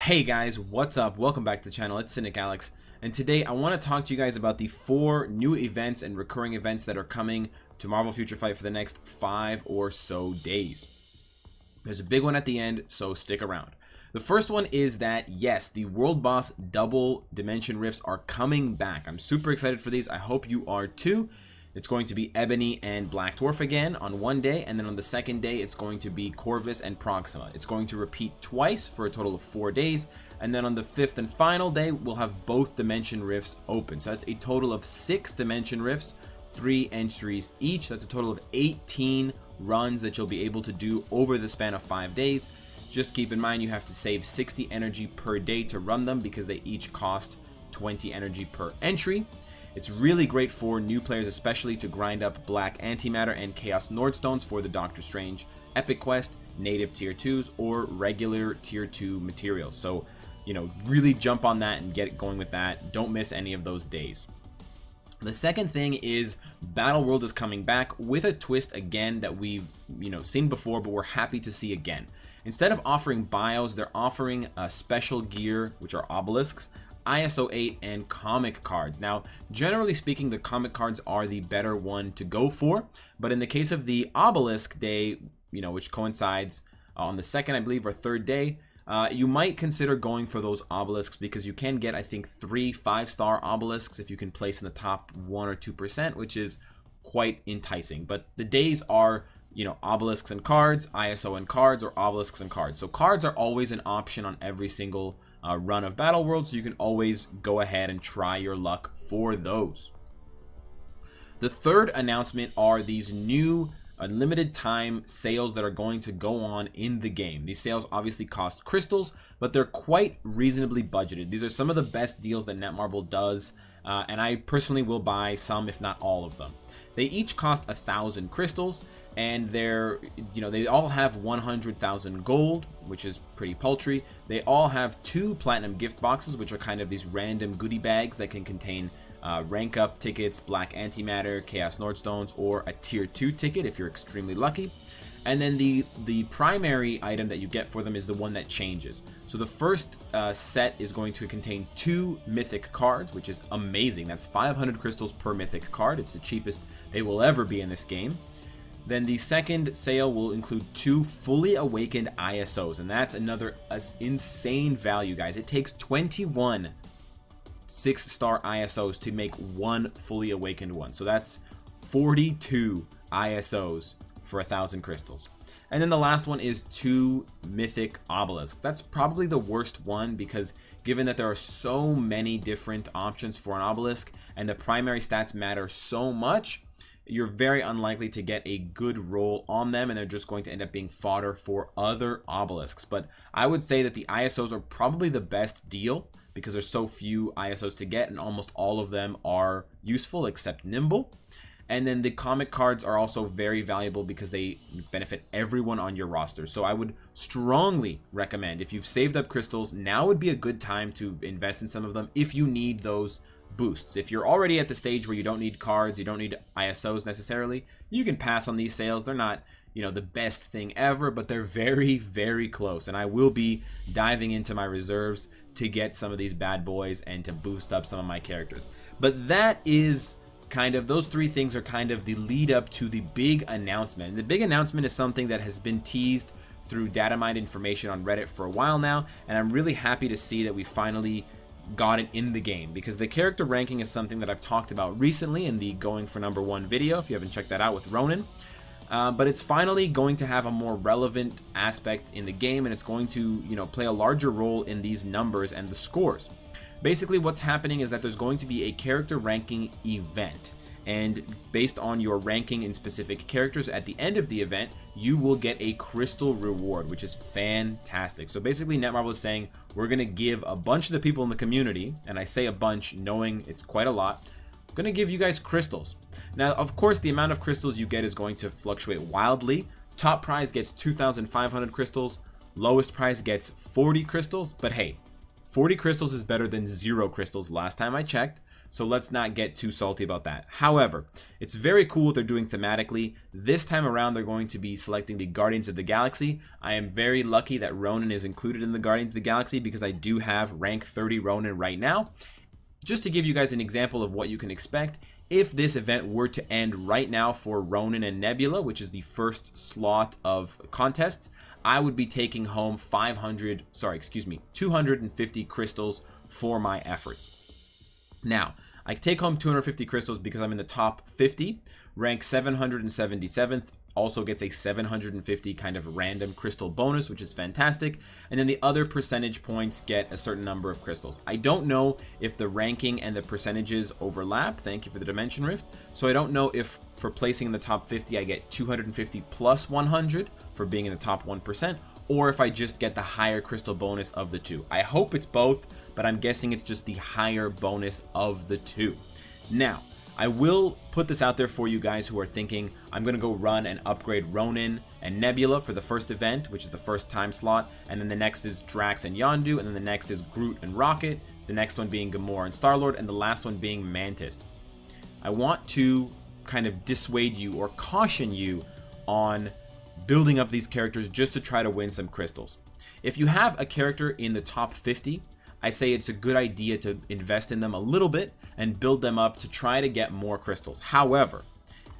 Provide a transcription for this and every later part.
Hey guys, what's up? Welcome back to the channel. It's Cynicalex, and today I want to talk to you guys about the 4 new events and recurring events that are coming to Marvel Future Fight for the next 5 or so days. There's a big one at the end, so stick around. The first one is that, yes, the World Boss double dimension rifts are coming back. I'm super excited for these. I hope you are too. It's going to be Ebony and Black Dwarf again on one day, and then on the second day it's going to be Corvus and Proxima. It's going to repeat twice for a total of 4 days, and then on the 5th and final day we'll have both dimension rifts open. So that's a total of 6 dimension rifts, 3 entries each. That's a total of 18 runs that you'll be able to do over the span of 5 days. Just keep in mind you have to save 60 energy per day to run them because they each cost 20 energy per entry. It's really great for new players, especially to grind up Black Antimatter and Chaos Nordstones for the Doctor Strange Epic Quest, native tier 2s, or regular tier 2 materials. So, really jump on that and get going with that. Don't miss any of those days. The second thing is Battle World is coming back with a twist again that we've seen before, but we're happy to see again. Instead of offering bios, they're offering a special gear, which are obelisks, ISO 8, and comic cards. Now, generally speaking, the comic cards are the better one to go for, but in the case of the obelisk day, which coincides on the second, I believe, or third day, you might consider going for those obelisks because you can get, I think, 3 5-star obelisks if you can place in the top 1 or 2%, which is quite enticing. But the days are, obelisks and cards, ISO and cards, or obelisks and cards. So cards are always an option on every single run of Battle World, so you can always go ahead and try your luck for those. The third announcement are these new unlimited time sales that are going to go on in the game. These sales obviously cost crystals, but they're quite reasonably budgeted. These are some of the best deals that Netmarble does, and I personally will buy some, if not all of them. They each cost 1,000 crystals, and they're, they all have 100,000 gold, which is pretty paltry. They all have 2 platinum gift boxes, which are kind of these random goodie bags that can contain rank up tickets, Black Antimatter, Chaos Nordstones, or a tier 2 ticket if you're extremely lucky. And then the primary item that you get for them is the one that changes. So the first set is going to contain 2 mythic cards, which is amazing. That's 500 crystals per mythic card. It's the cheapest they will ever be in this game. Then the second sale will include 2 fully awakened ISOs, and that's another insane value, guys. It takes 21 6-star ISOs to make 1 fully awakened one. So that's 42 ISOs for 1,000 crystals. And then the last one is 2 mythic obelisks. That's probably the worst one because given that there are so many different options for an obelisk and the primary stats matter so much, you're very unlikely to get a good roll on them, and they're just going to end up being fodder for other obelisks. But I would say that the ISOs are probably the best deal because there's so few ISOs to get, and almost all of them are useful except Nimble. And then the comic cards are also very valuable because they benefit everyone on your roster. So I would strongly recommend, if you've saved up crystals, now would be a good time to invest in some of them if you need those boosts. If you're already at the stage where you don't need cards, you don't need ISOs necessarily, you can pass on these sales. They're not, the best thing ever, but they're very, very close. And I will be diving into my reserves to get some of these bad boys and to boost up some of my characters. But that is kind of, those 3 things are kind of the lead up to the big announcement. And the big announcement is something that has been teased through data mined information on Reddit for a while now, and I'm really happy to see that we finally got it in the game, because the character ranking is something that I've talked about recently in the Going for Number 1 video, if you haven't checked that out with Ronan. But it's finally going to have a more relevant aspect in the game, and it's going to, play a larger role in these numbers and the scores. Basically, what's happening is that there's going to be a character ranking event, and based on your ranking in specific characters at the end of the event, you will get a crystal reward, which is fantastic. So basically, Netmarble is saying we're going to give a bunch of the people in the community, and I say a bunch knowing it's quite a lot, I'm going to give you guys crystals. Now, of course, the amount of crystals you get is going to fluctuate wildly. Top prize gets 2,500 crystals, lowest prize gets 40 crystals, but hey, 40 crystals is better than 0 crystals last time I checked. So let's not get too salty about that. However, it's very cool what they're doing thematically. This time around, they're going to be selecting the Guardians of the Galaxy. I am very lucky that Ronin is included in the Guardians of the Galaxy because I do have rank 30 Ronin right now. Just to give you guys an example of what you can expect, if this event were to end right now for Ronin and Nebula, which is the first slot of contests, I would be taking home 250 crystals for my efforts. Now, I take home 250 crystals because I'm in the top 50. Rank 777th also gets a 750 kind of random crystal bonus, which is fantastic. And then the other percentage points get a certain number of crystals. I don't know if the ranking and the percentages overlap. Thank you for the Dimension Rift. So I don't know if for placing in the top 50, I get 250 plus 100 for being in the top 1%, or if I just get the higher crystal bonus of the two. I hope it's both, but I'm guessing it's just the higher bonus of the two. Now, I will put this out there for you guys who are thinking, I'm going to go run and upgrade Ronin and Nebula for the first event, which is the first time slot, and then the next is Drax and Yondu, and then the next is Groot and Rocket, the next one being Gamora and Star-Lord, and the last one being Mantis. I want to kind of dissuade you or caution you on building up these characters just to try to win some crystals. If you have a character in the top 50, I'd say it's a good idea to invest in them a little bit and build them up to try to get more crystals. However,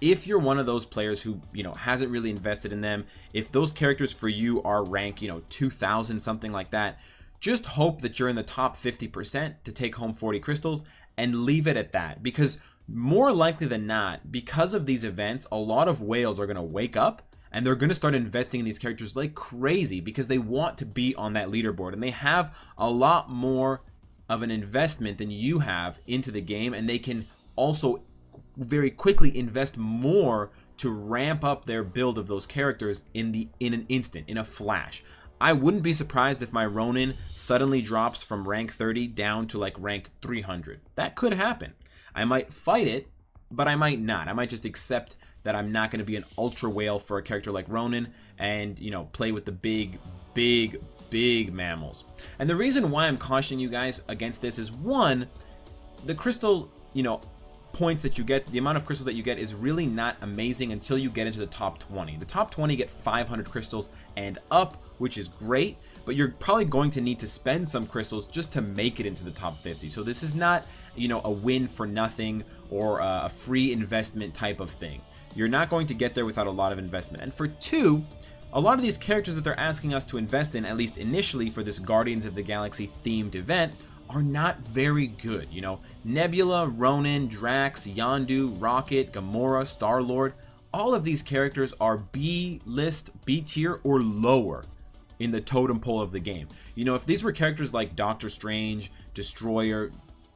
if you're one of those players who, hasn't really invested in them, if those characters for you are rank, 2,000, something like that, just hope that you're in the top 50% to take home 40 crystals and leave it at that. Because more likely than not, because of these events, a lot of whales are going to wake up and they're going to start investing in these characters like crazy because they want to be on that leaderboard. And they have a lot more of an investment than you have into the game. And they can also very quickly invest more to ramp up their build of those characters in an instant, in a flash. I wouldn't be surprised if my Ronin suddenly drops from rank 30 down to like rank 300. That could happen. I might fight it, but I might not. I might just accept that I'm not going to be an ultra whale for a character like Ronin and, play with the big mammals. And the reason why I'm cautioning you guys against this is, one, the crystal, points that you get, the amount of crystals that you get is really not amazing until you get into the top 20. The top 20 get 500 crystals and up, which is great, but you're probably going to need to spend some crystals just to make it into the top 50. So this is not, a win for nothing or a free investment type of thing. You're not going to get there without a lot of investment. And for two, a lot of these characters that they're asking us to invest in, at least initially for this Guardians of the Galaxy themed event, are not very good. Nebula, Ronin, Drax, Yondu, Rocket, Gamora, Star-Lord, all of these characters are B-list, B-tier, or lower in the totem pole of the game. If these were characters like Doctor Strange, Destroyer,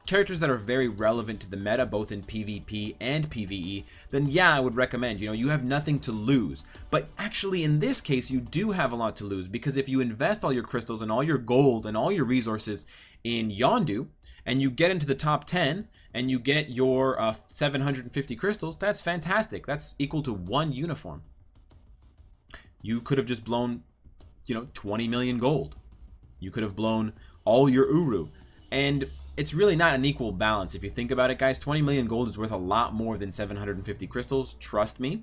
characters that are very relevant to the meta, both in PvP and PvE, then yeah, I would recommend, you have nothing to lose. But actually in this case, you do have a lot to lose, because if you invest all your crystals and all your gold and all your resources in Yondu, and you get into the top 10, and you get your 750 crystals, that's fantastic. That's equal to 1 uniform. You could have just blown, 20 million gold. You could have blown all your Uru. And it's really not an equal balance. If you think about it, guys, 20 million gold is worth a lot more than 750 crystals. Trust me.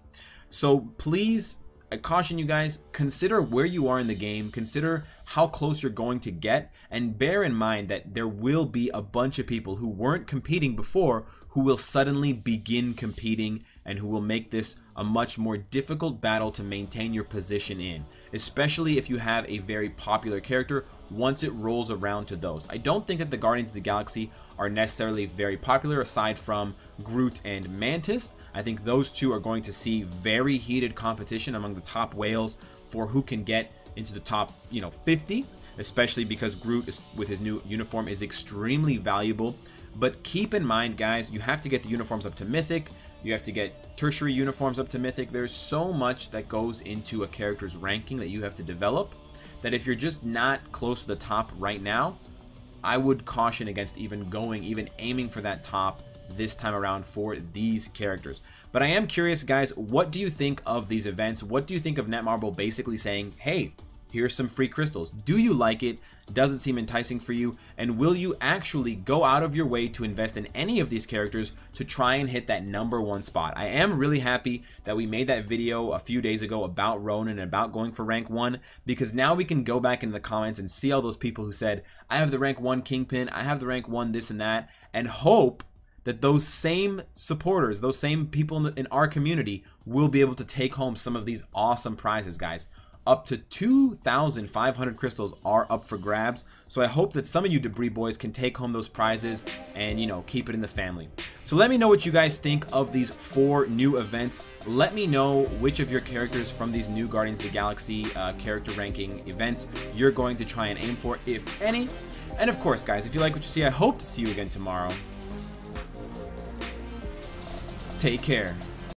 So please, I caution you guys, consider where you are in the game. Consider how close you're going to get. And bear in mind that there will be a bunch of people who weren't competing before who will suddenly begin competing and who will make this a much more difficult battle to maintain your position in, especially if you have a very popular character once it rolls around to those. I don't think that the Guardians of the Galaxy are necessarily very popular aside from Groot and Mantis. I think those two are going to see very heated competition among the top whales for who can get into the top 50, especially because Groot with his new uniform is extremely valuable. But keep in mind, guys, you have to get the uniforms up to Mythic. You have to get tertiary uniforms up to Mythic. There's so much that goes into a character's ranking that you have to develop, that if you're just not close to the top right now, I would caution against even aiming for that top this time around for these characters. But I am curious, guys, what do you think of these events? What do you think of Netmarble basically saying, hey, here's some free crystals. Do you like it? Doesn't seem enticing for you? And will you actually go out of your way to invest in any of these characters to try and hit that #1 spot? I am really happy that we made that video a few days ago about Ronin and about going for rank 1, because now we can go back into the comments and see all those people who said, I have the rank 1 Kingpin, I have the rank 1 this and that, and hope that those same supporters, those same people in our community will be able to take home some of these awesome prizes, guys. Up to 2,500 crystals are up for grabs, so I hope that some of you debris boys can take home those prizes and, you know, keep it in the family. So let me know what you guys think of these 4 new events. Let me know which of your characters from these new Guardians of the Galaxy character ranking events you're going to try and aim for, if any. And of course, guys, if you like what you see, I hope to see you again tomorrow. Take care.